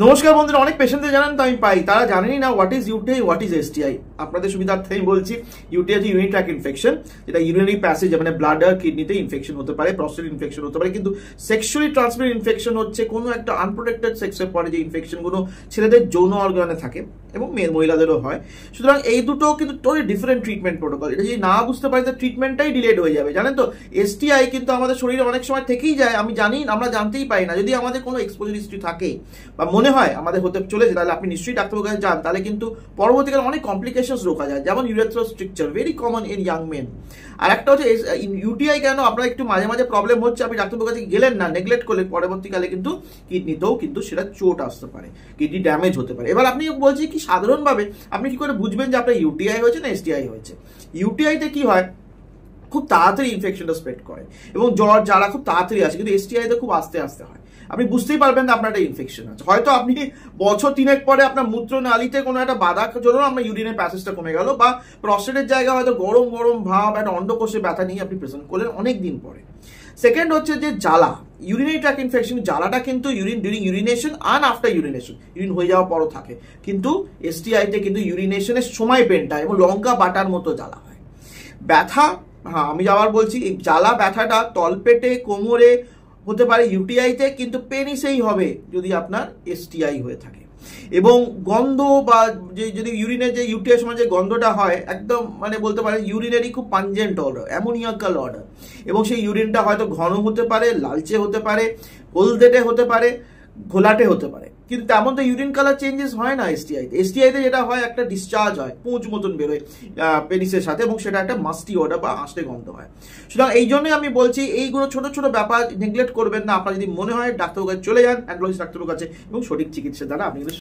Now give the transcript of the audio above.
নমস্কার বন্ধুরা, অনেক পেশেন্টদের জানেন তো আমি পাই, তারা জানেনই না what is UTI, what is STI. আপনাদের সুবিধার্থে আমি বলছি, ইউটিআই হচ্ছে ইউরিনারি ট্র্যাক্ট ইনফেকশন, যেটা ইউরিনারি প্যাসেজ মানে ব্লাডার কিডনিতে ইনফেকশন হতে পারে, প্রস্টেট ইনফেকশন হতে পারে। কিন্তু সেক্সুয়ালি ট্রান্সমিটেড ইনফেকশন হচ্ছে কোনো একটা আনপ্রোটেক্টেড সেক্সের পরে যে ইনফেকশনগুলো ছেলেদের যৌন অর্গানে থাকে এবং মহিলাদেরও হয়। সুতরাং এই দুটো কিন্তু টোটালি ডিফারেন্ট ট্রিটমেন্ট প্রোটোকল। এটা যদি না বুঝতে পারি তো ট্রিটমেন্টটাই ডিলেড হয়ে যাবে। জানেন তো, এসটিআই কিন্তু আমাদের শরীরে অনেক সময় থেকেই যায়, আমরা জানতেই পারি না। যদি আমাদের কোনো এক্সপোজার হিস্ট্রি থাকে বা মনে হয় আমাদের হতে চলেছে, তাহলে আপনি নিশ্চয়ই ডাক্তারের কাছে যান, তাহলে কিন্তু পরবর্তীকালে অনেক কমপ্লিকেশনস রোকা যায়। যেমন urethral stricture, very common in young men. আর একটা হচ্ছে ইউটিআই কেন আপনার একটু মাঝে মাঝে প্রবলেম হচ্ছে, আপনি ডাক্তারের কাছে গেলেন না, নেগলেক্ট করলে পরবর্তীকালে কিন্তু কিডনিতেও কিন্তু সেটা চোট আসতে পারে, কিডনি ড্যামেজ হতে পারে। এবার আপনি বলছি কি সাধারণভাবে আপনি কি করে বুঝবেন যে আপনার ইউটিআই হয়েছে না এসটিআই হয়েছে? ইউটিআইতে কি হয়, খুব তাড়াতাড়ি ইনফেকশনটা স্প্রেড করে এবং জ্বর জ্বালা খুব তাড়াতাড়ি আসে, কিন্তু এসটিআইতে খুব আস্তে আস্তে হয়। আপনি বুঝতেই পারবেন না আপনার একটা ইনফেকশন আছে। হয়তো আপনি বছর 3 পরে আপনার মূত্রনালীতে কোনো একটা বাধা জন্য আপনার ইউরিনের প্যাসেজটা কমে গেল, বা প্রস্টেটের জায়গায় হয়তো গরম গরম ভাব, একটা অন্ডকোষে ব্যথা নিয়ে আপনি প্রেজেন্ট করলেন অনেক দিন পরে। সেকেন্ড হচ্ছে যে জ্বালা, ইউরিনারি ট্র্যাক্ট ইনফেকশন, জ্বালাটা কিন্তু ডিউরিং ইউরিনেশন আর আফটার ইউরিনেশন, ইউরিন হয়ে যাওয়ার পরও থাকে। কিন্তু এসটিআইতে কিন্তু ইউরিনেশনের সময় পেনটা এবং লঙ্কা বাটার মতো জ্বালা হয়। ব্যথা, হ্যাঁ আমি আবার বলছি, এই জ্বালা ব্যথাটা তলপেটে কোমরে হতে পারে ইউটিআইতে, কিন্তু পেনিসেই হবে যদি আপনার এসটিআই হয়ে থাকে। এবং গন্ধ বা যদি ইউরিনের যে ইউটিআই সময় যে গন্ধটা হয়, একদম মানে বলতে পারে ইউরিনারি খুব পাঞ্জেন্ট অর্ডার, অ্যামোনিয়াকাল অর্ডার। এবং সেই ইউরিনটা হয়তো ঘন হতে পারে, লালচে হতে পারে, হলদেটে হতে পারে, ঘোলাটে হতে পারে। কিন্তু তেমন তো ইউরিন কালার চেঞ্জেস হয় না এসটিআইতে। এসটিআইতে যেটা হয়, একটা ডিসচার্জ হয়, পুঁজ মতন বেরোয় পেনিসের সাথে, এবং সেটা একটা মাস্টি অর্ডার বা আঁশটে গন্ধ হয়। সুতরাং এই জন্যই আমি বলছি, এইগুলো ছোট ছোট ব্যাপার নেগলেক্ট করবেন না। আপনার যদি মনে হয় ডাক্তারের কাছে চলে যান, অ্যান্ড্রোলজিস্ট ডাক্তারের কাছে, এবং সঠিক চিকিৎসা দ্বারা আপনি